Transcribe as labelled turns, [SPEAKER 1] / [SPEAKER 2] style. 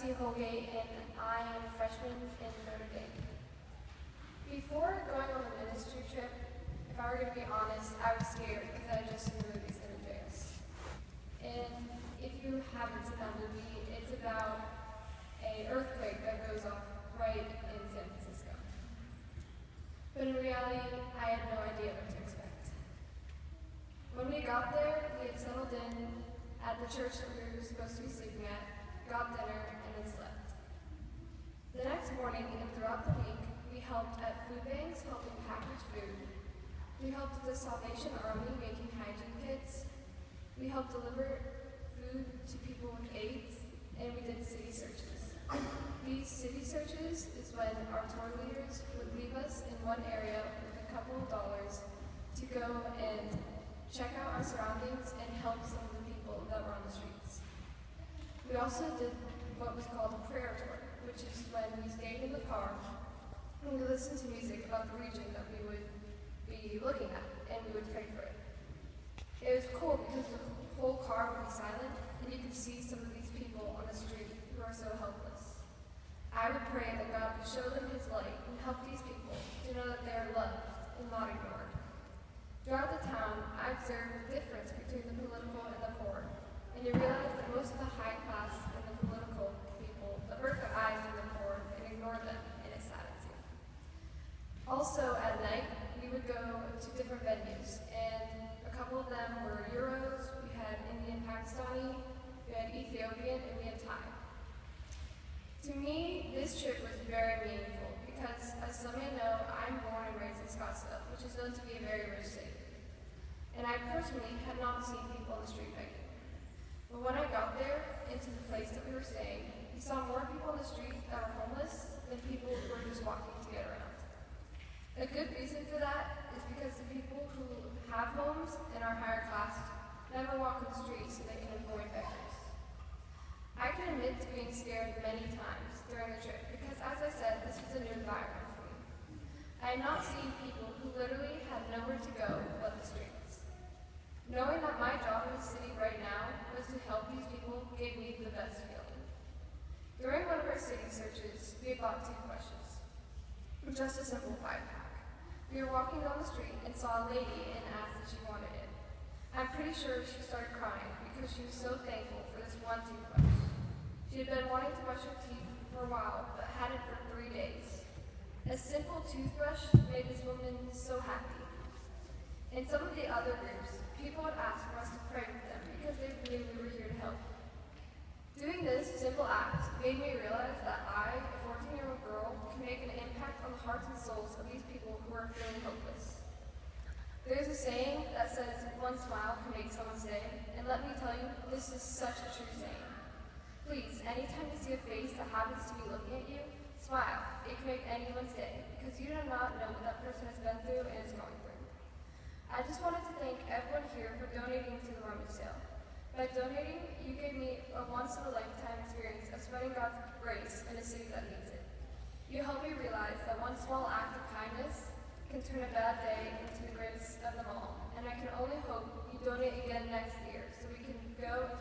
[SPEAKER 1] Lexi, and I am a freshman in Notre Dame. Before going on the ministry trip, if I were going to be honest, I was scared because I had just seen the movies in Andreas. And if you haven't seen that movie, it's about an earthquake that goes off right in San Francisco. But in reality, I had no idea what to expect. When we got there, we had settled in at the church that we were supposed to be sleeping at, got dinner, and then slept. The next morning and throughout the week, we helped at food banks helping package food. We helped at the Salvation Army making hygiene kits. We helped deliver food to people with AIDS, and we did city searches. These city searches is when our tour leaders would leave us in one area with a couple of dollars to go and check out our surroundings and help some of the people that were on the streets. We also did what was called a prayer tour, which is when we stayed in the car and we listened to music about the region that we would be looking at, and we would pray for it. It was cool because the whole car would be silent and you could see some of these people on the street who are so helpless. I would pray that God would show them his light and help these people to know that they are loved and not ignored. Throughout the town, I observed the difference between the political and the poor, and you realize that most of the high class and the political people avert their eyes from the poor and ignore them, and it saddens you. Also, at night, we would go to different venues, and a couple of them were Euros, we had Indian Pakistani, we had Ethiopian, and we had Thai. To me, this trip was very meaningful because, as some may know, I'm born and raised in Scottsdale, which is known to be a very rich city. And I personally had not seen people on the street begging. But when I got there, into the place that we were staying, we saw more people on the street that were homeless than people who were just walking to get around. A good reason for that is because the people who have homes and are higher class never walk on the streets so they can avoid beggars. I can admit to being scared many times during the trip because, as I said, this was a new environment for me. I had not seen people who literally had nowhere to go but the streets. Knowing that my job in the city right now was to help these people gave me the best feeling. During one of our city searches, we had bought toothbrushes. Just a simple 5-pack. We were walking down the street and saw a lady and asked if she wanted it. I'm pretty sure she started crying because she was so thankful for this one toothbrush. She had been wanting to brush her teeth for a while, but hadn't for 3 days. A simple toothbrush made this woman so happy. In some of the other groups, people would ask for us to pray with them because they knew we were here to help. Doing this simple act made me realize that I, a 14-year-old girl, can make an impact on the hearts and souls of these people who are feeling hopeless. There's a saying that says, one smile can make someone's day, and let me tell you, this is such a true saying. Please, anytime you see a face that happens to be looking at you, smile. It can make anyone's day, because you do not know what that person has been through and is going through. I just wanted to thank everyone here for donating to the rummage sale. By donating, you gave me a once-in-a-lifetime experience of spreading God's grace in a city that needs it. You helped me realize that one small act of kindness can turn a bad day into the greatest of them all, and I can only hope you donate again next year so we can go and